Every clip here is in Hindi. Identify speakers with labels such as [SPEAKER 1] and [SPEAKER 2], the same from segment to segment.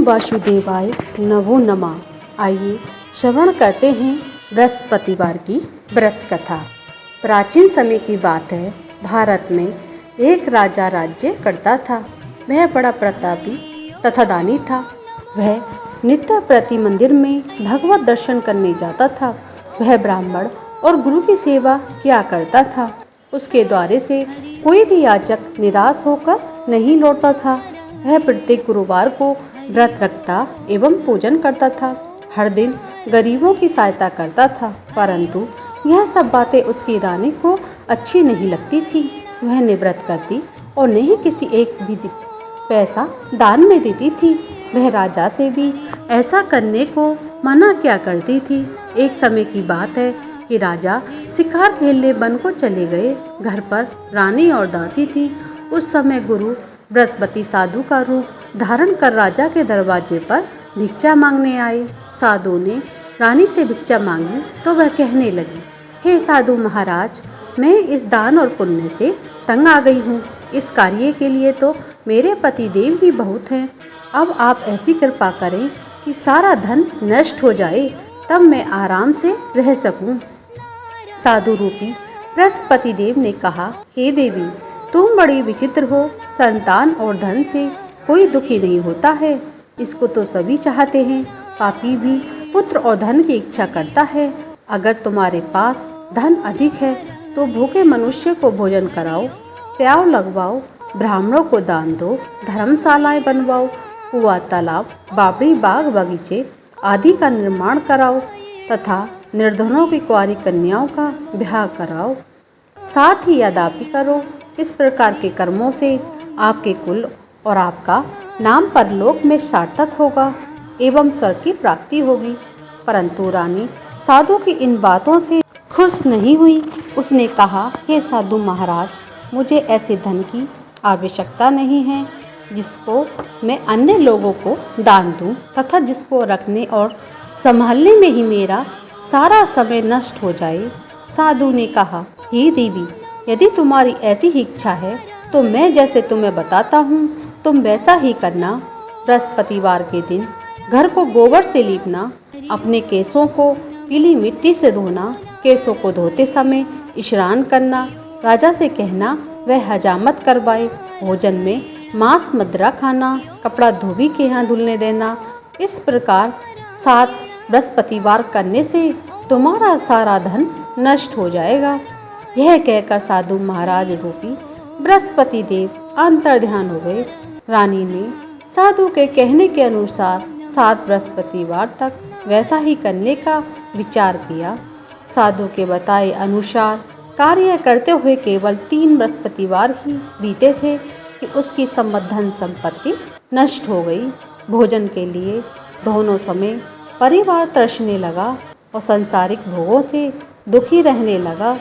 [SPEAKER 1] वासुदेवाय नमो नमः। आइए श्रवण करते हैं बृहस्पतिवार की व्रत कथा। प्राचीन समय की बात है। भारत में एक राजा राज्य करता था। वह बड़ा प्रतापी तथा दानी था। वह नित्य प्रति मंदिर में भगवत दर्शन करने जाता था। वह ब्राह्मण और गुरु की सेवा किया करता था। उसके द्वारे से कोई भी याचक निराश होकर नहीं लौटता था। वह प्रत्येक गुरुवार को व्रत रखता एवं पूजन करता था। हर दिन गरीबों की सहायता करता था, परंतु यह सब बातें उसकी रानी को अच्छी नहीं लगती थी। वह न व्रत करती और न ही किसी एक भी पैसा दान में देती थी। वह राजा से भी ऐसा करने को मना किया करती थी। एक समय की बात है कि राजा शिकार खेलने वन को चले गए। घर पर रानी और दासी थी। उस समय गुरु बृहस्पति साधु का रूप धारण कर राजा के दरवाजे पर भिक्षा मांगने आए। साधु ने रानी से भिक्षा मांगी तो वह कहने लगी, हे साधु महाराज, मैं इस दान और पुण्य से तंग आ गई हूँ। इस कार्य के लिए तो मेरे पति देव ही बहुत हैं। अब आप ऐसी कृपा करें कि सारा धन नष्ट हो जाए, तब मैं आराम से रह सकूं। साधु रूपी बृहस्पति देव ने कहा, हे देवी, तुम बड़ी विचित्र हो। संतान और धन से कोई दुखी नहीं होता है। इसको तो सभी चाहते हैं। पापी भी पुत्र और धन की इच्छा करता है। अगर तुम्हारे पास धन अधिक है तो भूखे मनुष्य को भोजन कराओ, प्याव लगवाओ, ब्राह्मणों को दान दो, धर्मशालाएं बनवाओ, कुआं, तालाब, बावड़ी, बाग, बगीचे आदि का निर्माण कराओ तथा निर्धनों की कुंवारी कन्याओं का ब्याह कराओ। साथ ही यद्यपि करो। इस प्रकार के कर्मों से आपके कुल और आपका नाम परलोक में सार्थक होगा एवं स्वर्ग की प्राप्ति होगी। परंतु रानी साधु की इन बातों से खुश नहीं हुई। उसने कहा, हे साधु महाराज, मुझे ऐसे धन की आवश्यकता नहीं है जिसको मैं अन्य लोगों को दान दूं तथा जिसको रखने और संभालने में ही मेरा सारा समय नष्ट हो जाए। साधु ने कहा, हे देवी, यदि तुम्हारी ऐसी ही इच्छा है तो मैं जैसे तुम्हें बताता हूँ तुम वैसा ही करना। बृहस्पतिवार के दिन घर को गोबर से लीपना, अपने केसों को पीली मिट्टी से धोना, केसों को धोते समय स्नान करना, राजा से कहना वह हजामत करवाए, भोजन में मांस मदिरा खाना, कपड़ा धोबी के यहाँ धुलने देना। इस प्रकार 7 बृहस्पतिवार करने से तुम्हारा सारा धन नष्ट हो जाएगा। यह कहकर साधु महाराज रूपी बृहस्पति देव अंतर्ध्यान हो गए। रानी ने साधु के कहने के अनुसार 7 बृहस्पतिवार तक वैसा ही करने का विचार किया। साधु के बताए अनुसार कार्य करते हुए केवल 3 बृहस्पतिवार ही बीते थे कि उसकी धन संपत्ति नष्ट हो गई। भोजन के लिए दोनों समय परिवार तरसने लगा और सांसारिक भोगों से दुखी रहने लगा।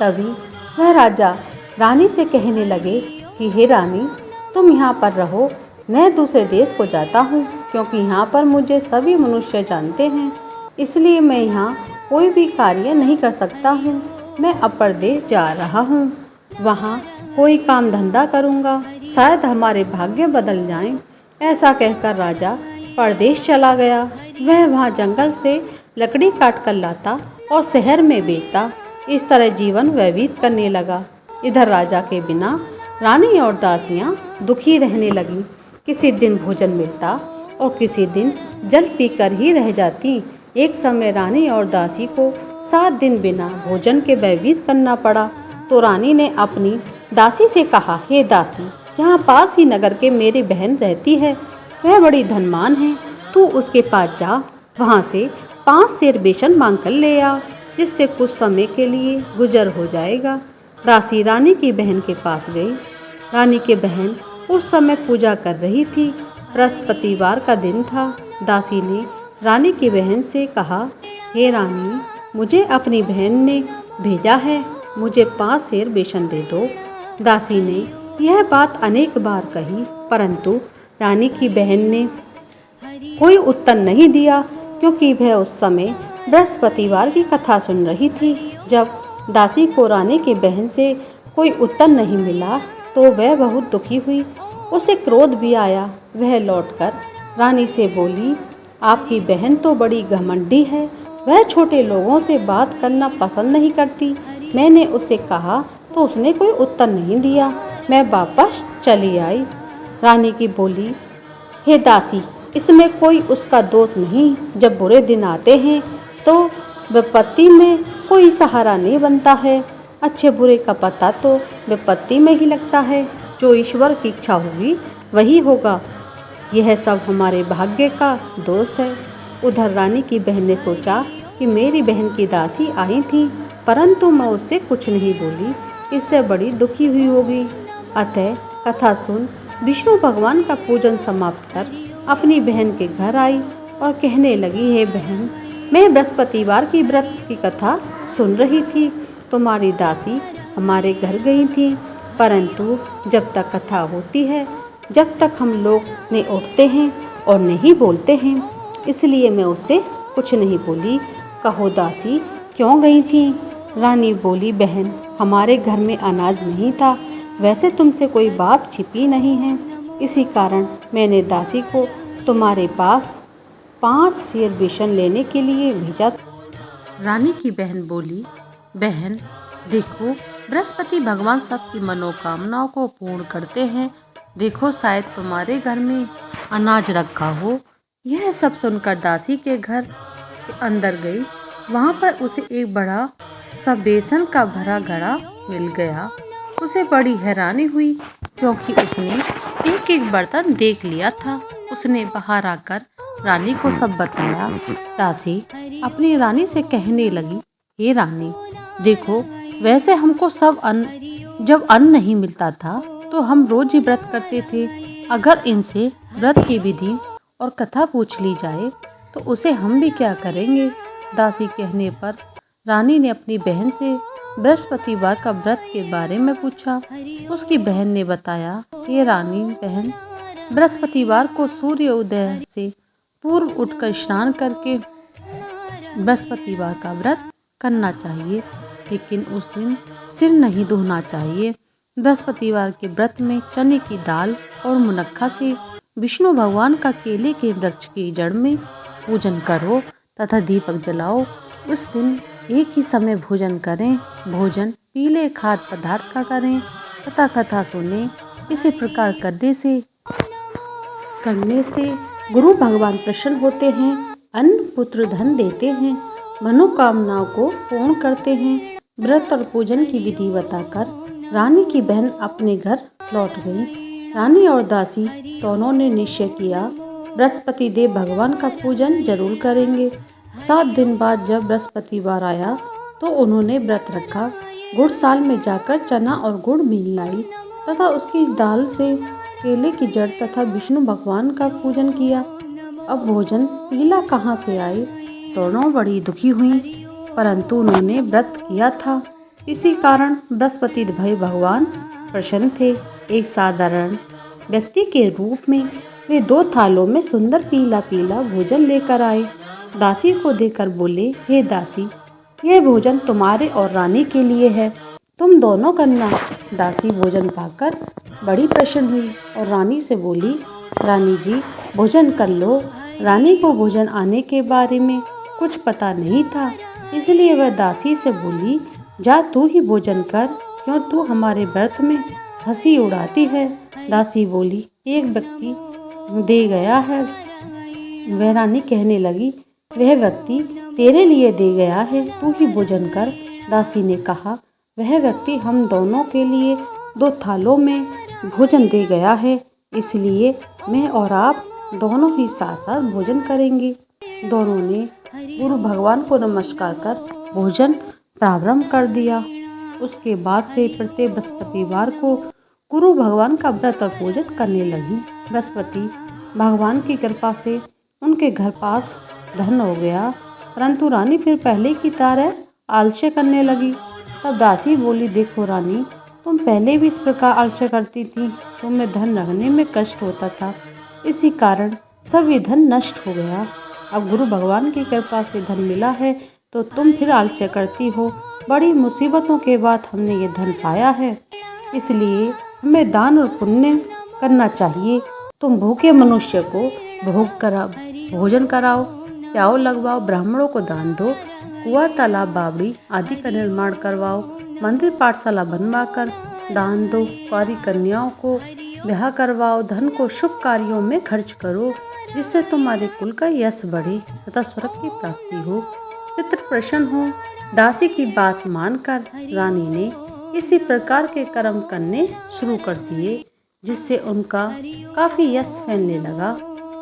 [SPEAKER 1] तभी वह राजा रानी से कहने लगे कि हे रानी, तुम यहाँ पर रहो, मैं दूसरे देश को जाता हूँ, क्योंकि यहाँ पर मुझे सभी मनुष्य जानते हैं, इसलिए मैं यहाँ कोई भी कार्य नहीं कर सकता हूँ। मैं अपर देश जा रहा हूँ, वहाँ कोई काम धंधा करूँगा, शायद हमारे भाग्य बदल जाएं। ऐसा कहकर राजा परदेश चला गया। वह वहाँ जंगल से लकड़ी काट कर लाता और शहर में बेचता। इस तरह जीवन व्यतीत करने लगा। इधर राजा के बिना रानी और दासियां दुखी रहने लगीं। किसी दिन भोजन मिलता और किसी दिन जल पीकर ही रह जाती। एक समय रानी और दासी को 7 दिन बिना भोजन के व्यतीत करना पड़ा। तो रानी ने अपनी दासी से कहा, हे दासी, यहाँ पास ही नगर के मेरी बहन रहती है, वह बड़ी धनवान है, तू उसके पास जा, वहाँ से 5 सेर बेसन मांग कर ले आ, जिससे कुछ समय के लिए गुजर हो जाएगा। दासी रानी की बहन के पास गई। रानी की बहन उस समय पूजा कर रही थी। बृहस्पतिवार का दिन था। दासी ने रानी की बहन से कहा, हे रानी, मुझे अपनी बहन ने भेजा है, मुझे 5 सेर बेसन दे दो। दासी ने यह बात अनेक बार कही, परंतु रानी की बहन ने कोई उत्तर नहीं दिया, क्योंकि वह उस समय बृहस्पतिवार की कथा सुन रही थी। जब दासी को रानी की बहन से कोई उत्तर नहीं मिला तो वह बहुत दुखी हुई। उसे क्रोध भी आया। वह लौटकर रानी से बोली, आपकी बहन तो बड़ी घमंडी है, वह छोटे लोगों से बात करना पसंद नहीं करती। मैंने उसे कहा तो उसने कोई उत्तर नहीं दिया। मैं वापस चली आई। रानी की बोली, हे दासी, इसमें कोई उसका दोष नहीं। जब बुरे दिन आते हैं तो विपत्ति में कोई सहारा नहीं बनता है। अच्छे बुरे का पता तो विपत्ति में ही लगता है। जो ईश्वर की इच्छा होगी वही होगा। यह सब हमारे भाग्य का दोष है। उधर रानी की बहन ने सोचा कि मेरी बहन की दासी आई थी, परंतु मैं उससे कुछ नहीं बोली, इससे बड़ी दुखी हुई होगी। अतः कथा सुन विष्णु भगवान का पूजन समाप्त कर अपनी बहन के घर आई और कहने लगी, हे बहन, मैं बृहस्पतिवार की व्रत की कथा सुन रही थी। तुम्हारी दासी हमारे घर गई थी, परंतु जब तक कथा होती है, जब तक हम लोग नहीं उठते हैं और नहीं बोलते हैं, इसलिए मैं उससे कुछ नहीं बोली। कहो दासी, क्यों गई थी? रानी बोली, बहन, हमारे घर में अनाज नहीं था। वैसे तुमसे कोई बात छिपी नहीं है, इसी कारण मैंने दासी को तुम्हारे पास 5 सेर बेसन लेने के लिए भेजा। रानी की बहन बोली, बहन देखो, बृहस्पति भगवान सबकी मनोकामनाओं को पूर्ण करते हैं। देखो, शायद तुम्हारे घर में अनाज रखा हो। यह सब सुनकर दासी के घर के अंदर गई। वहाँ पर उसे एक बड़ा सा बेसन का भरा घड़ा मिल गया। उसे बड़ी हैरानी हुई, क्योंकि उसने एक एक बर्तन देख लिया था। उसने बाहर आकर रानी को सब बताया। दासी अपनी रानी से कहने लगी, हे रानी, देखो, वैसे हमको जब अन्न नहीं मिलता था तो हम रोज ही व्रत करते थे। अगर इनसे व्रत की विधि और कथा पूछ ली जाए तो उसे हम भी क्या करेंगे। दासी कहने पर रानी ने अपनी बहन से बृहस्पतिवार का व्रत के बारे में पूछा। उसकी बहन ने बताया, हे रानी बहन, बृहस्पतिवार को सूर्य उदय से पूर्व उठकर स्नान करके बृहस्पतिवार का व्रत करना चाहिए, लेकिन उस दिन सिर नहीं धोना चाहिए। बृहस्पतिवार के व्रत में चने की दाल और मुनक्खा से विष्णु भगवान का केले के वृक्ष की जड़ में पूजन करो तथा दीपक जलाओ। उस दिन एक ही समय भोजन करें। भोजन पीले खाद्य पदार्थ का करें तथा कथा सुने। इसी प्रकार करने से गुरु भगवान प्रसन्न होते हैं, अन्न पुत्र धन देते हैं, मनोकामनाओं को पूर्ण करते हैं। व्रत और पूजन की विधि बताकर रानी की बहन अपने घर लौट गई। रानी और दासी दोनों ने निश्चय किया, बृहस्पति देव भगवान का पूजन जरूर करेंगे। 7 दिन बाद जब बृहस्पतिवार आया तो उन्होंने व्रत रखा। गुड़साल में जाकर चना और गुड़ मिल लाई तथा उसकी दाल से केले की जड़ तथा विष्णु भगवान का पूजन किया। अब भोजन पीला कहाँ से आए? दोनों बड़ी दुखी हुई, परंतु उन्होंने व्रत किया था, इसी कारण बृहस्पति भाई भगवान प्रसन्न थे। एक साधारण व्यक्ति के रूप में वे 2 थालों में सुंदर पीला पीला भोजन लेकर आए। दासी को देकर बोले, हे दासी, यह भोजन तुम्हारे और रानी के लिए है, तुम दोनों करना। दासी भोजन पाकर बड़ी प्रसन्न हुई और रानी से बोली, रानी जी, भोजन कर लो। रानी को भोजन आने के बारे में कुछ पता नहीं था, इसलिए वह दासी से बोली, जा तू ही भोजन कर, क्यों तू हमारे व्रत में हंसी उड़ाती है। दासी बोली, एक व्यक्ति दे गया है। वह रानी कहने लगी, वह व्यक्ति तेरे लिए दे गया है, तू ही भोजन कर। दासी ने कहा, वह व्यक्ति हम दोनों के लिए 2 थालों में भोजन दे गया है, इसलिए मैं और आप दोनों ही साथ साथ भोजन करेंगे। दोनों ने गुरु भगवान को नमस्कार कर भोजन प्रारंभ कर दिया। उसके बाद से प्रत्येक बृहस्पतिवार को गुरु भगवान का व्रत और पूजन करने लगी। बृहस्पति भगवान की कृपा से उनके घर पास धन हो गया, परंतु रानी फिर पहले की तरह आलस्य करने लगी। तब दासी बोली, देखो रानी, तुम पहले भी इस प्रकार आलस्य करती थी, तुम्हें धन रखने में कष्ट होता था, इसी कारण सब ये धन नष्ट हो गया। अब गुरु भगवान की कृपा से धन मिला है तो तुम फिर आलस्य करती हो। बड़ी मुसीबतों के बाद हमने ये धन पाया है, इसलिए हमें दान और पुण्य करना चाहिए। तुम भूखे मनुष्य को भोजन कराओ, प्याऊ लगवाओ, ब्राह्मणों को दान दो, कुआं तालाब बावड़ी आदि का निर्माण करवाओ, मंदिर पाठशाला बनवाकर दान दो, कुंवारी कन्याओं को ब्याह करवाओ, धन को शुभ कार्यों में खर्च करो, जिससे तुम्हारे कुल का यश बढ़े तथा स्वर्ग की प्राप्ति हो, पितृ प्रसन्न हो। दासी की बात मानकर रानी ने इसी प्रकार के कर्म करने शुरू कर दिए, जिससे उनका काफी यश फैलने लगा।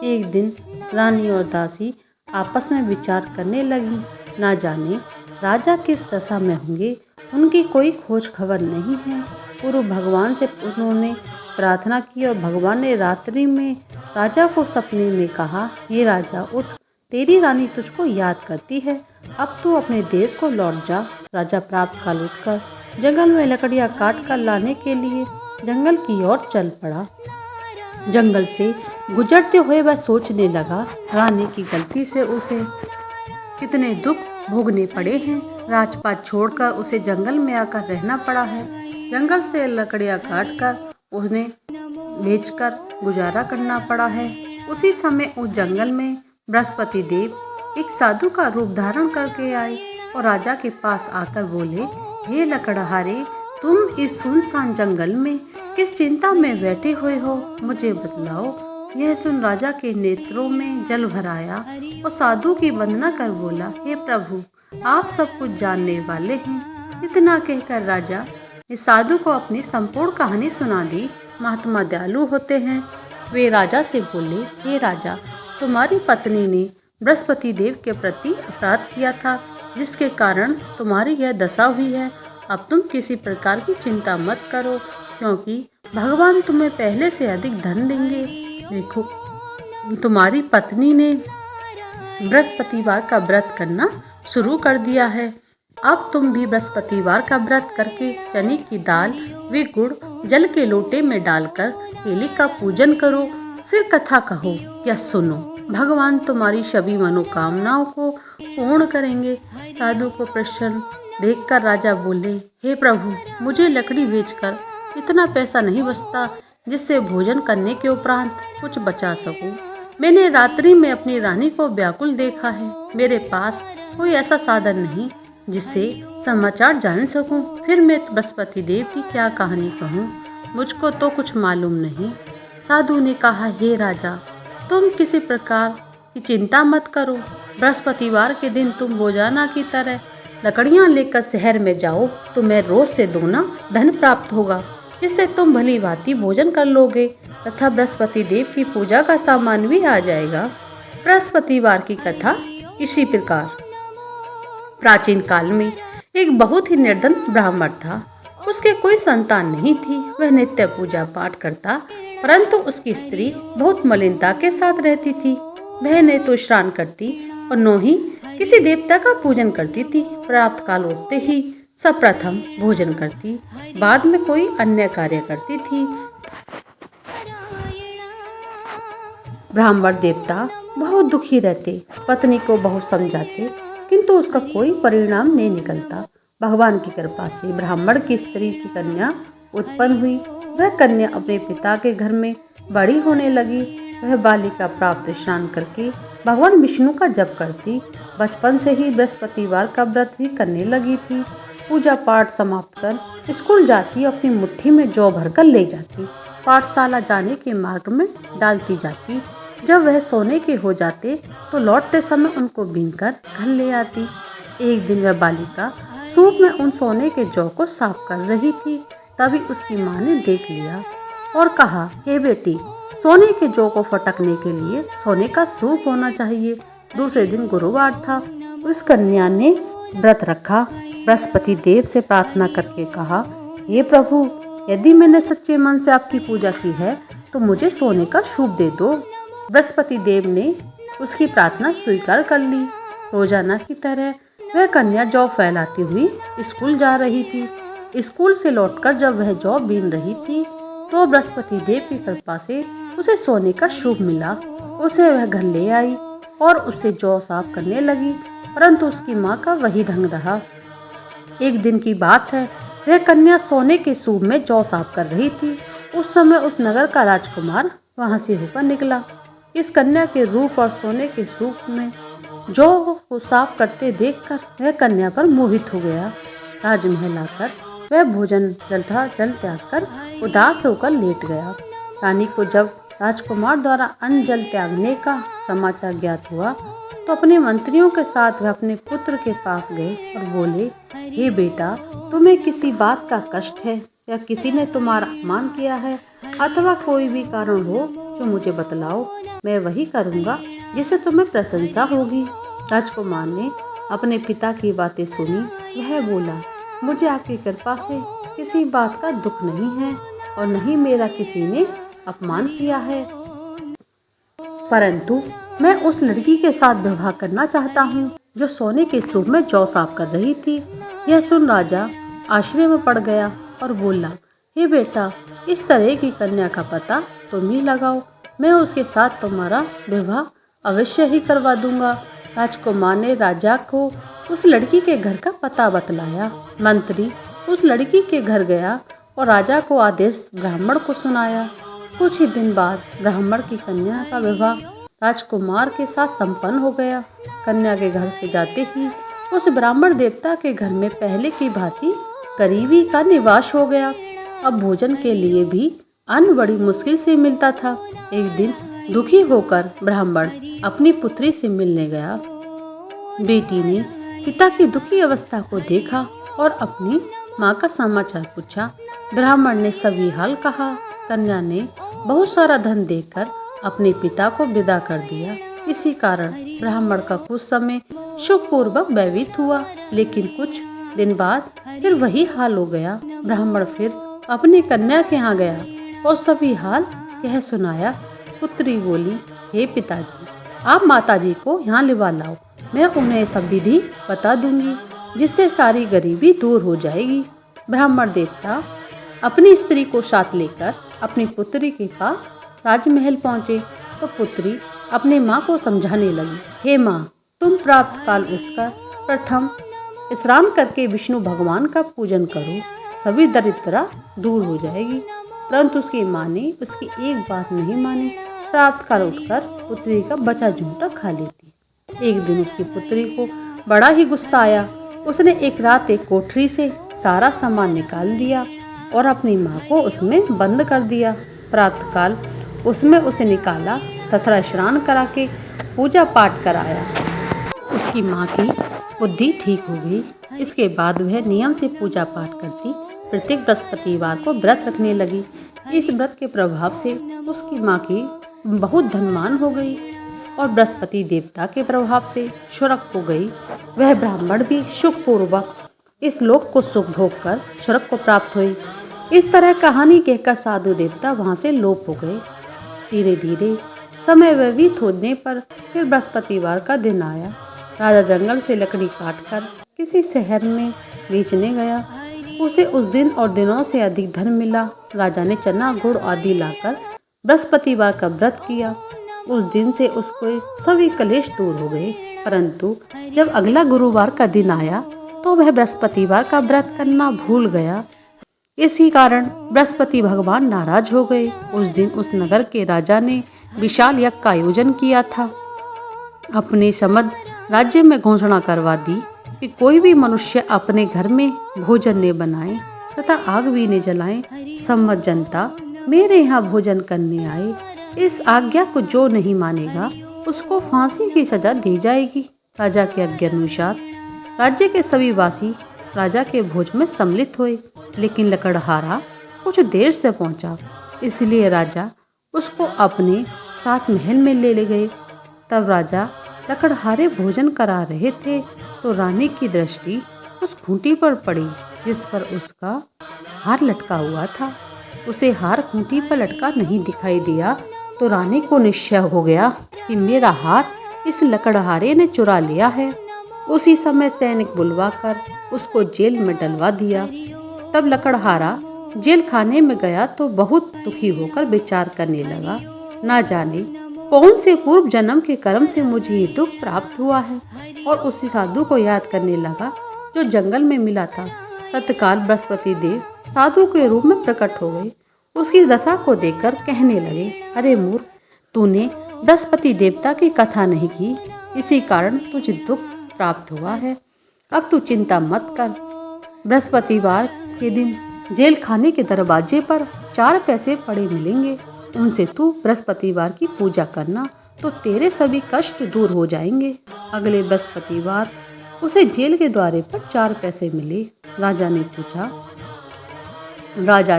[SPEAKER 1] एक दिन रानी और दासी आपस में विचार करने लगी, ना जाने राजा किस दशा में होंगे, उनकी कोई खोज खबर नहीं है। पूर्व भगवान से उन्होंने प्रार्थना की और भगवान ने रात्रि में राजा को सपने में कहा, ये राजा उठ, तेरी रानी तुझको याद करती है, अब तू अपने देश को लौट जा। राजा प्रातः काल उठकर जंगल में लकड़ियां काट कर लाने के लिए जंगल की ओर चल पड़ा। जंगल से गुजरते हुए वह सोचने लगा, रानी की गलती से उसे कितने दुख भोगने पड़े हैं। राजपाट छोड़कर उसे जंगल में आकर रहना पड़ा है। जंगल से लकड़ियां काटकर उन्हें बेचकर गुजारा करना पड़ा है। उसी समय उस जंगल में बृहस्पति देव एक साधु का रूप धारण करके आए और राजा के पास आकर बोले, हे लकड़हारे, तुम इस सुनसान जंगल में किस चिंता में बैठे हुए हो, मुझे बतलाओ। यह सुन राजा के नेत्रों में जल भर आया और साधु की वंदना कर बोला, हे प्रभु, आप सब कुछ जानने वाले हैं। इतना कहकर राजा इस साधु को अपनी संपूर्ण कहानी सुना दी। महात्मा दयालु होते हैं। वे राजा से बोले, हे राजा, तुम्हारी पत्नी ने बृहस्पति देव के प्रति अपराध किया था, जिसके कारण तुम्हारी यह दशा हुई है। अब तुम किसी प्रकार की चिंता मत करो, क्योंकि भगवान तुम्हें पहले से अधिक धन देंगे। देखो, तुम्हारी पत्नी ने बृहस्पतिवार का व्रत करना शुरू कर दिया है। अब तुम भी बृहस्पतिवार का व्रत करके चने की दाल व गुड़ जल के लोटे में डालकर केले का पूजन करो, फिर कथा कहो या सुनो। भगवान तुम्हारी सभी मनोकामनाओं को पूर्ण करेंगे। साधु को प्रसन्न देखकर राजा बोले, हे प्रभु, मुझे लकड़ी बेचकर इतना पैसा नहीं बचता जिससे भोजन करने के उपरांत कुछ बचा सकूं। मैंने रात्रि में अपनी रानी को व्याकुल देखा है। मेरे पास कोई ऐसा साधन नहीं जिससे समाचार जान सकूं। फिर मैं बृहस्पति देव की क्या कहानी कहूं, मुझको तो कुछ मालूम नहीं। साधु ने कहा, हे राजा, तुम किसी प्रकार की चिंता मत करो। बृहस्पतिवार के दिन तुम रोजाना की तरह लकड़ियां लेकर शहर में जाओ, तुम्हें रोज से दोगुना धन प्राप्त होगा, जिससे तुम भली भांति भोजन कर लोगे तथा बृहस्पति देव की पूजा का सामान भी आ जाएगा। बृहस्पतिवार की कथा इसी प्रकार। प्राचीन काल में एक बहुत ही निर्धन ब्राह्मण था। उसके कोई संतान नहीं थी। वह नित्य पूजा पाठ करता, परंतु उसकी स्त्री बहुत मलिनता के साथ रहती थी। वह न तो स्नान करती और न ही किसी देवता का पूजन करती थी। प्रातः काल उठते ही सर्वप्रथम भोजन करती, बाद में कोई अन्य कार्य करती थी। ब्राह्मण देवता बहुत दुखी रहते, पत्नी को बहुत समझाते, किंतु उसका कोई परिणाम नहीं निकलता। भगवान की कृपा से ब्राह्मण की स्त्री की कन्या उत्पन्न हुई। वह कन्या अपने पिता के घर में बड़ी होने लगी। वह बालिका प्राप्त स्नान करके भगवान विष्णु का जप करती। बचपन से ही बृहस्पतिवार का व्रत भी करने लगी थी। पूजा पाठ समाप्त कर स्कूल जाती, अपनी मुट्ठी में जौ भरकर ले जाती, पाठशाला जाने के मार्ग में डालती जाती। जब वह सोने के हो जाते तो लौटते समय उनको बीनकर घर ले आती। एक दिन वह बालिका सूप में उन सोने के जौ को साफ कर रही थी। तभी उसकी माँ ने देख लिया और कहा, हे बेटी, सोने के जौ को फटकने के लिए सोने का सूप होना चाहिए। दूसरे दिन गुरुवार था। उस कन्या ने व्रत रखा। बृहस्पति देव से प्रार्थना करके कहा, हे प्रभु, यदि मैंने सच्चे मन से आपकी पूजा की है तो मुझे सोने का सूप दे दो। बृहस्पति देव ने उसकी प्रार्थना स्वीकार कर ली। रोजाना की तरह वह कन्या जौ फैलाती हुई स्कूल जा रही थी। स्कूल से लौटकर जब वह जौ बीन रही थी तो बृहस्पति देव की कृपा से उसे सोने का सूप मिला। उसे वह घर ले आई और उसे जौ साफ करने लगी, परंतु उसकी माँ का वही ढंग रहा। एक दिन की बात है, वह कन्या सोने के सूप में जौ साफ कर रही थी। उस समय उस नगर का राजकुमार वहां से होकर निकला। इस कन्या के रूप और सोने के सूप में जौ को साफ करते देखकर वह कन्या पर मोहित हो गया। राजमहल आकर वह भोजन जल त्याग कर उदास होकर लेट गया। रानी को जब राजकुमार द्वारा अन्न जल त्यागने का समाचार ज्ञात हुआ तो अपने मंत्रियों के साथ वह अपने पुत्र के पास गए और बोले, हे बेटा, तुम्हें किसी बात का कष्ट है या किसी ने तुम्हारा अपमान किया है अथवा कोई भी कारण हो जो मुझे बतलाओ, मैं वही करूँगा जिससे तुम्हें प्रशंसा होगी। राजकुमार ने अपने पिता की बातें सुनी। वह बोला, मुझे आपकी कृपा से किसी बात का दुख नहीं है और नहीं मेरा किसी ने अपमान किया है, परंतु मैं उस लड़की के साथ विवाह करना चाहता हूँ जो सोने के सूप में जौ साफ कर रही थी। यह सुन राजा आश्चर्य में पड़ गया और बोला, हे बेटा, इस तरह की कन्या का पता तुम ही लगाओ, मैं उसके साथ तुम्हारा विवाह अवश्य ही करवा दूंगा। राजकुमार ने राजा को उस लड़की के घर का पता बतलाया। मंत्री उस लड़की के घर गया और राजा को आदेश ब्राह्मण को सुनाया। कुछ ही दिन बाद ब्राह्मण की कन्या का विवाह राजकुमार के साथ संपन्न हो गया। कन्या के घर से जाते ही उस ब्राह्मण देवता के घर में पहले की भांति गरीबी का निवास हो गया। अब भोजन के लिए भी अन्न बड़ी मुश्किल से मिलता था। एक दिन दुखी होकर ब्राह्मण अपनी पुत्री से मिलने गया। बेटी ने पिता की दुखी अवस्था को देखा और अपनी माँ का समाचार पूछा। ब्राह्मण ने सभी हाल कहा। कन्या ने बहुत सारा धन देकर अपने पिता को विदा कर दिया। इसी कारण ब्राह्मण का कुछ समय सुखपूर्वक व्यतीत हुआ, लेकिन कुछ दिन बाद फिर वही हाल हो गया। ब्राह्मण फिर अपनी कन्या के यहाँ गया और सभी हाल कह सुनाया। पुत्री बोली, हे पिताजी, आप माताजी को यहाँ लिवा लाओ, मैं उन्हें सब विधि बता दूंगी जिससे सारी गरीबी दूर हो जाएगी। ब्राह्मण देवता अपनी स्त्री को साथ लेकर अपनी पुत्री के पास राजमहल पहुँचे तो पुत्री अपने माँ को समझाने लगी, हे माँ, तुम प्रातः काल उठकर प्रथम स्नान करके विष्णु भगवान का पूजन करो, सभी दरिद्रता दूर हो जाएगी। परंतु उसकी माँ ने उसकी एक बात नहीं मानी। प्रातः काल उठकर पुत्री का बचा झूठा खा लेती। एक दिन उसकी पुत्री को बड़ा ही गुस्सा आया। उसने एक रात एक कोठरी से सारा सामान निकाल दिया और अपनी माँ को उसमें बंद कर दिया। प्रातःकाल उसमें उसे निकाला तथा स्नान करा के पूजा पाठ कराया। उसकी माँ की बुद्धि ठीक हो गई। इसके बाद वह नियम से पूजा पाठ करती, प्रत्येक बृहस्पतिवार को व्रत रखने लगी। इस व्रत के प्रभाव से उसकी माँ की बहुत धनवान हो गई और बृहस्पति देवता के प्रभाव से स्वर्ग हो गई। वह ब्राह्मण भी सुखपूर्वक इस लोक को सुख भोग कर स्वर्ग को प्राप्त हुई। इस तरह कहानी कहकर साधु देवता वहाँ से लोप हो गए। धीरे धीरे समय व्यतीत होने पर फिर बृहस्पतिवार का दिन आया। राजा जंगल से लकड़ी काटकर किसी शहर में बेचने गया। उसे उस दिन और दिनों से अधिक धन मिला। राजा ने चना गुड़ आदि लाकर बृहस्पतिवार का व्रत किया। उस दिन से उसके सभी कलेश दूर हो गए। परंतु जब अगला गुरुवार का दिन आया तो वह बृहस्पतिवार का व्रत करना भूल गया। इसी कारण बृहस्पति भगवान नाराज हो गए। उस दिन उस नगर के राजा ने विशाल यज्ञ का आयोजन किया था। अपने समस्त राज्य में घोषणा करवा दी कि कोई भी मनुष्य अपने घर में भोजन न बनाए तथा आग भी न जलाए। समस्त जनता मेरे यहाँ भोजन करने आए। इस आज्ञा को जो नहीं मानेगा उसको फांसी की सजा दी जाएगी। राजा के आज्ञा अनुसार राज्य के सभी वासी राजा के भोज में सम्मिलित हुए, लेकिन लकड़हारा कुछ देर से पहुंचा, इसलिए राजा उसको अपने साथ महल में ले गए। तब राजा लकड़हारे भोजन करा रहे थे तो रानी की दृष्टि उस खूंटी पर पड़ी जिस पर उसका हार लटका हुआ था। उसे हार खूंटी पर लटका नहीं दिखाई दिया तो रानी को निश्चय हो गया कि मेरा हार इस लकड़हारे ने चुरा लिया है। उसी समय सैनिक बुलवाकर उसको जेल में डलवा दिया। तब लकड़हारा जेल खाने में गया तो बहुत दुखी होकर विचार करने लगा, ना जाने कौन से पूर्व जन्म के कर्म से मुझे ये दुख प्राप्त हुआ है। और उसी साधु को याद करने लगा जो जंगल में मिला था। तत्काल बृहस्पति देव साधु के रूप में प्रकट हो गए। उसकी दशा को देखकर कहने लगे, अरे मूर्ख, तूने बृहस्पति देवता की कथा नहीं की, इसी कारण तुझे दुख प्राप्त हुआ है। अब तू चिंता मत कर। बृहस्पतिवार के दिन जेल खाने के दरवाजे पर 4 पैसे पड़े मिलेंगे, उनसे तू बृहस्पतिवार की पूजा करना तो तेरे सभी कष्ट दूर हो जाएंगे। अगले बृहस्पतिवार उसे जेल के द्वारे पर 4 पैसे मिले। राजा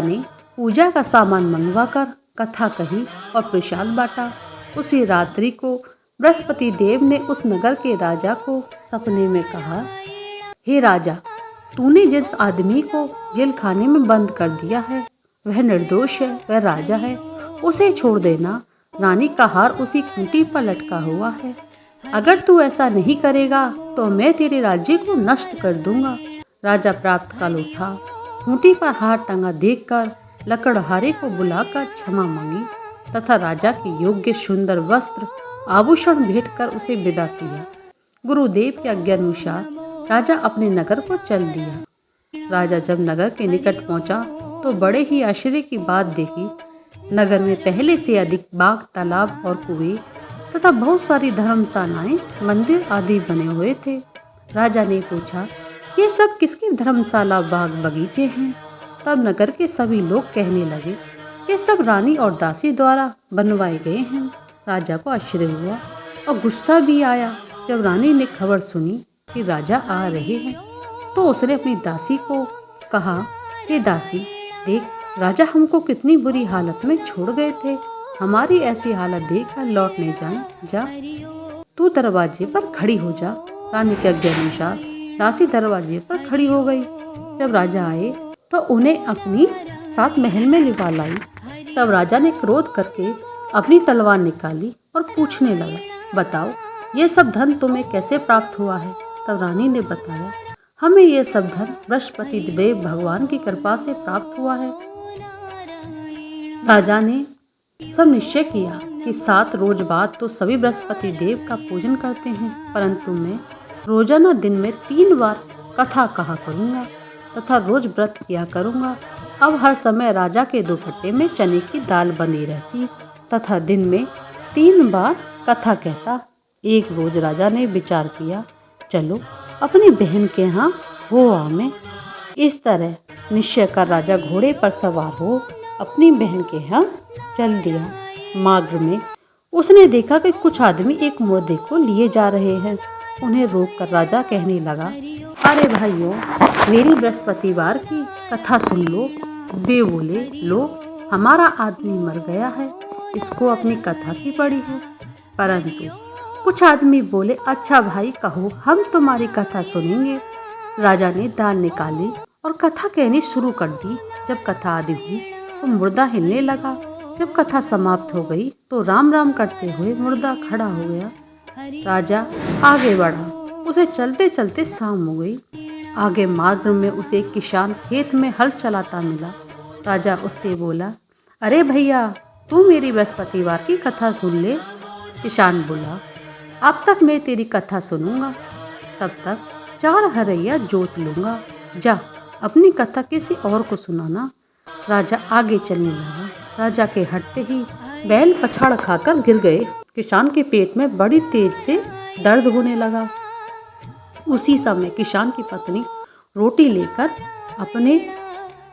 [SPEAKER 1] ने पूजा का सामान मंगवाकर कथा कही और प्रसाद बांटा। उसी रात्रि को बृहस्पति देव ने उस नगर के राजा को सपने में कहा, हे राजा, तूने जिस आदमी को जेल खाने में बंद कर दिया है वह निर्दोष है, वह राजा है, उसे छोड़ देना। रानी का हार उसी खूंटी पर लटका हुआ है। अगर तू ऐसा नहीं करेगा तो मैं तेरे राज्य को नष्ट कर दूंगा। राजा प्राप्त काल उठा, खूंटी पर हार टंगा देखकर लकड़हारे को बुलाकर क्षमा मांगी तथा राजा के योग्य सुंदर वस्त्र आभूषण भेंट कर उसे विदा किया। गुरुदेव के आज्ञानुसार राजा अपने नगर को चल दिया। राजा जब नगर के निकट पहुंचा तो बड़े ही आश्चर्य की बात देखी। नगर में पहले से अधिक बाग, तालाब और कुएं तथा बहुत सारी धर्मशालाएं, मंदिर आदि बने हुए थे। राजा ने पूछा, ये सब किसकी धर्मशाला, बाग, बगीचे हैं? तब नगर के सभी लोग कहने लगे, ये सब रानी और दासी द्वारा बनवाए गए हैं। राजा को आश्चर्य हुआ और गुस्सा भी आया। जब रानी ने खबर सुनी कि राजा आ रहे हैं तो उसने अपनी दासी को कहा, ये दासी देख, राजा हमको कितनी बुरी हालत में छोड़ गए थे। हमारी ऐसी हालत देखकर लौट नहीं जाए, जा तू दरवाजे पर खड़ी हो जा। रानी के आज्ञानुसार दासी दरवाजे पर खड़ी हो गई। जब राजा आए तो उन्हें अपनी साथ महल में लिवा लाई। तब राजा ने क्रोध करके अपनी तलवार निकाली और पूछने लगा, बताओ ये सब धन तुम्हें कैसे प्राप्त हुआ है? तब रानी ने बताया, हमें ये सब धन बृहस्पति देव भगवान की कृपा से प्राप्त हुआ है। राजा ने सब निश्चय किया कि 7 रोज बाद तो सभी बृहस्पति देव का पूजन करते हैं, परंतु मैं रोजाना दिन में 3 बार कथा कहा करूँगा तथा रोज व्रत किया करूँगा। अब हर समय राजा के दोपट्टे में चने की दाल बनी रहती तथा दिन में 3 बार कथा कहता। एक रोज राजा ने विचार किया, चलो अपनी बहन के यहाँ हो आवे। इस तरह निश्चय कर राजा घोड़े पर सवार हो अपनी बहन के यहाँ चल दिया। मार्ग में उसने देखा कि कुछ आदमी एक मुर्दे को लिए जा रहे हैं। उन्हें रोककर राजा कहने लगा, अरे भाइयों, मेरी बृहस्पतिवार की कथा सुन लो। वे बोले, लो, हमारा आदमी मर गया है, इसको अपनी कथा की पड़ी है। परंतु कुछ आदमी बोले, अच्छा भाई कहो, हम तुम्हारी कथा सुनेंगे। राजा ने दाल निकाली और कथा कहनी शुरू कर दी। जब कथा आदि हुई तो मुर्दा हिलने लगा। जब कथा समाप्त हो गई तो राम राम करते हुए मुर्दा खड़ा हो गया। राजा आगे बढ़ा। उसे चलते चलते शाम हो गई। आगे मार्ग में उसे एक किसान खेत में हल चलाता मिला। राजा उससे बोला, अरे भैया, तू मेरी बृहस्पतिवार की कथा सुन ले। किसान बोला, अब तक मैं तेरी कथा सुनूंगा, तब तक 4 हरैया जोत लूंगा। जा अपनी कथा किसी और को सुनाना। राजा आगे चलने लगा। राजा के हटते ही बैल पछाड़ खाकर गिर गए। किसान के पेट में बड़ी तेज से दर्द होने लगा। उसी समय किसान की पत्नी रोटी लेकर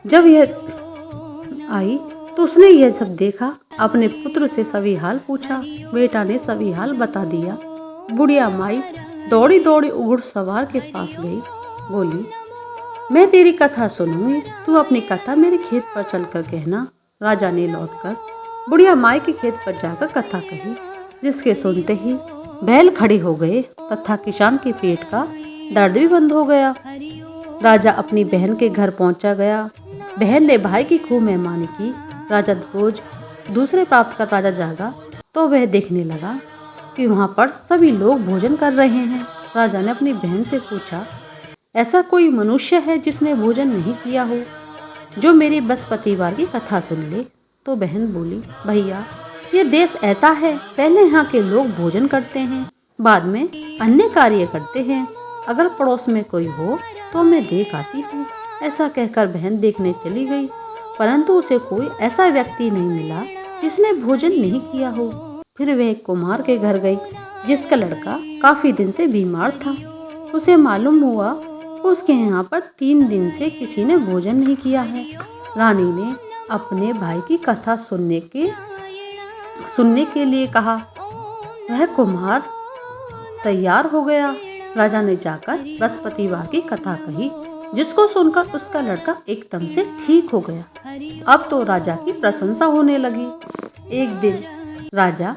[SPEAKER 1] जब यह आई तो उसने यह सब देखा। अपने पुत्र से सभी हाल पूछा। बेटा ने सभी हाल बता दिया। बुढ़िया माई दौड़ी दौड़ी घुड़सवार के पास गई। बोली, मैं तेरी कथा सुनूंगी, तू अपनी कथा मेरे खेत पर चलकर कहना। राजा ने लौटकर बुढ़िया माई के खेत पर जाकर कथा कही, जिसके सुनते ही बैल खड़े हो गए तथा किसान के पेट का दर्द भी बंद हो गया। राजा अपनी बहन के घर पहुंचा गया। बहन ने भाई की खूब मेहमानी की। राजा रोज दूसरे प्राप्त कर राजा जागा तो वह देखने लगा कि वहाँ पर सभी लोग भोजन कर रहे हैं। राजा ने अपनी बहन से पूछा, ऐसा कोई मनुष्य है जिसने भोजन नहीं किया हो, जो मेरी बृहस्पतिवार की कथा सुन ले? तो बहन बोली, भैया, ये देश ऐसा है, पहले यहाँ के लोग भोजन करते हैं, बाद में अन्य कार्य करते हैं। अगर पड़ोस में कोई हो तो मैं देख आती हूँ। ऐसा कहकर बहन देखने चली गई, परंतु उसे कोई ऐसा व्यक्ति नहीं मिला जिसने भोजन नहीं किया हो। फिर वह एक कुम्हार के घर गई जिसका लड़का काफी दिन से बीमार था। उसे मालूम हुआ उसके यहाँ पर 3 दिन से किसी ने भोजन नहीं किया है। रानी ने अपने भाई की कथा सुनने के लिए कहा। वह कुम्हार तैयार हो गया। राजा ने जाकर बृहस्पतिवार की कथा कही, जिसको सुनकर उसका लड़का एकदम से ठीक हो गया। अब तो राजा की प्रशंसा होने लगी। एक दिन राजा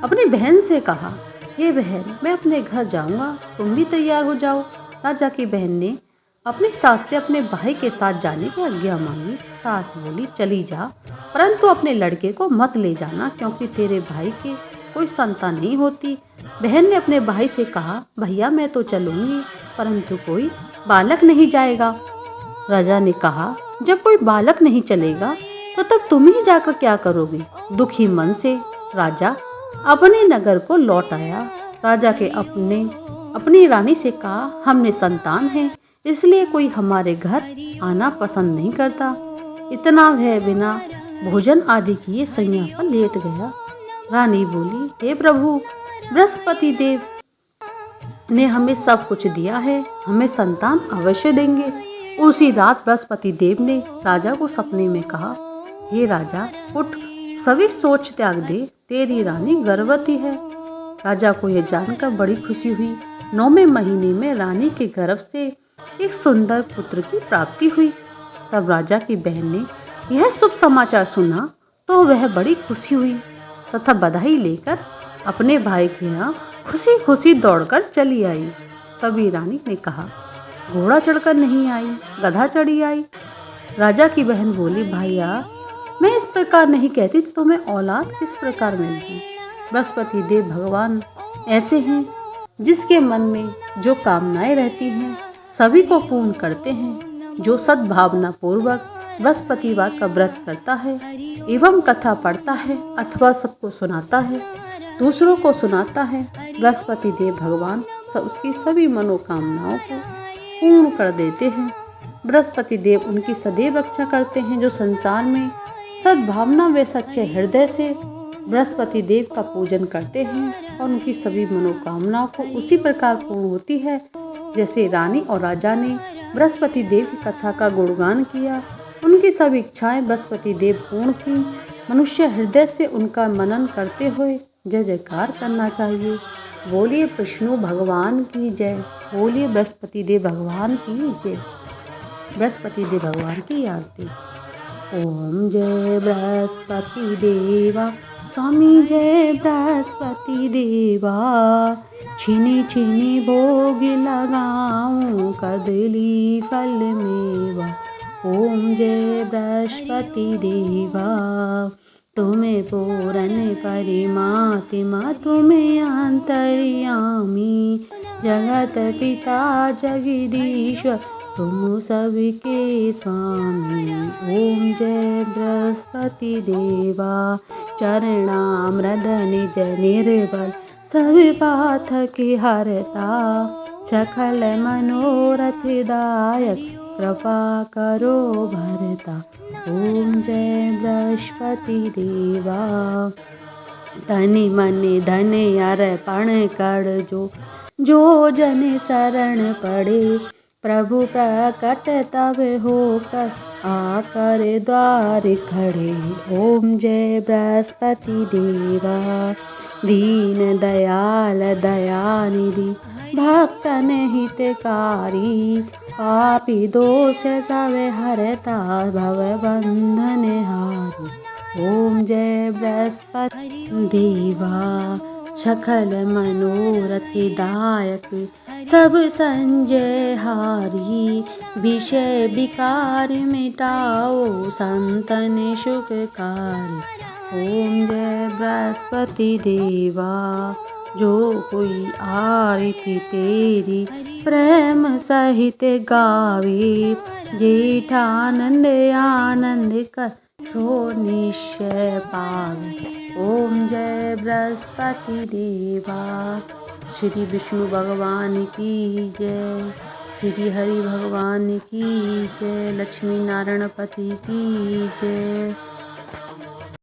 [SPEAKER 1] अपनी बहन से कहा, हे बहन, मैं अपने घर जाऊंगा, तुम भी तैयार हो जाओ। राजा की बहन ने अपनी सास से अपने भाई के साथ जाने की आज्ञा मांगी। सास बोली, चली जा, परंतु अपने लड़के को मत ले जाना, क्योंकि तेरे भाई के कोई संतान नहीं होती। बहन ने अपने भाई से कहा, भैया मैं तो चलूंगी, परंतु कोई बालक नहीं जाएगा। राजा ने कहा, जब कोई बालक नहीं चलेगा तो तब तुम ही जाकर क्या करोगी। दुखी मन से राजा अपने नगर को लौट आया। राजा के अपनी रानी से कहा, हमने संतान है, इसलिए कोई हमारे घर आना पसंद नहीं करता। इतना वह बिना भोजन आदि किए सैया पर लेट गया। रानी बोली, हे प्रभु, बृहस्पति देव ने हमें सब कुछ दिया है, हमें संतान अवश्य देंगे। उसी रात बृहस्पति देव ने राजा को सपने में कहा, हे राजा, उठ, सभी सोच त्याग दे, तेरी रानी गर्भवती है। राजा को यह जानकर बड़ी खुशी हुई। 9वें महीने में रानी के गर्भ से एक सुंदर पुत्र की प्राप्ति हुई। तब राजा की बहन ने यह शुभ समाचार सुना तो वह बड़ी खुशी हुई तथा बधाई लेकर अपने भाई के यहाँ खुशी खुशी दौड़कर चली आई। तभी रानी ने कहा, घोड़ा चढ़कर नहीं आई, गधा चढ़ी आई। राजा की बहन बोली, भैया, मैं इस प्रकार नहीं कहती तो तुम्हें औलाद किस प्रकार मिलती। बृहस्पति देव भगवान ऐसे हैं जिसके मन में जो कामनाएं रहती हैं सभी को पूर्ण करते हैं। जो सद्भावना पूर्वक बृहस्पतिवार का व्रत करता है एवं कथा पढ़ता है अथवा सबको सुनाता है, दूसरों को सुनाता है, बृहस्पति देव भगवान उसकी सभी मनोकामनाओं को पूर्ण कर देते हैं। बृहस्पति देव उनकी सदैव रक्षा करते हैं जो संसार में सद्भावना व सच्चे हृदय से बृहस्पति देव का पूजन करते हैं और उनकी सभी मनोकामनाओं को उसी प्रकार पूर्ण होती है जैसे रानी और राजा ने बृहस्पति देव की कथा का गुणगान किया। उनकी सभी इच्छाएं बृहस्पति देव पूर्ण की। मनुष्य हृदय से उनका मनन करते हुए जय जयकार करना चाहिए। बोलिए विष्णु भगवान की जय, बोलिए बृहस्पति देव भगवान की जय। बृहस्पति देव भगवान की आरती। ओम जय बृहस्पति देवा, स्वामी जय बृहस्पति देवा, छिनी छिनी भोग लगाऊं कदली फल मेवा। ओम जय बृहस्पति देवा, तुम्हें पूरन परिमातिमा, तुम्हें अंतर्यामी, जगत पिता जगदीश्वर, तुम सबके स्वामी। ओम जय बृहस्पति देवा, चरणामृत निज निर्बल, सब पाथक हरता, सकल मनोरथ दायक, कृपा करो भरता। ओम जय बृहस्पति देवा, तनि मन धन अर्पण कर जो जन शरण पड़े, प्रभु प्रकट तब होकर आकर द्वार खड़े। ओम जय बृहस्पति देवा, दीन दयाल दयानिधि, भक्तन हितकारी, पापी दोष सब हरता, भव बंधन हारी। ओम जय बृहस्पति देवा, सकल मनोरथ दायक, सब संजय हारी, विषय विकार मिटाओ, संतन सुखकारी। ओम जय बृहस्पति देवा, जो कोई आरती तेरी प्रेम सहित गावे, जेठानंद आनंद कर छो निश्चय पावे। ओम जय बृहस्पति देवा। श्री विष्णु भगवान की जय, श्री हरि भगवान की जय, लक्ष्मी नारायण पति की जय।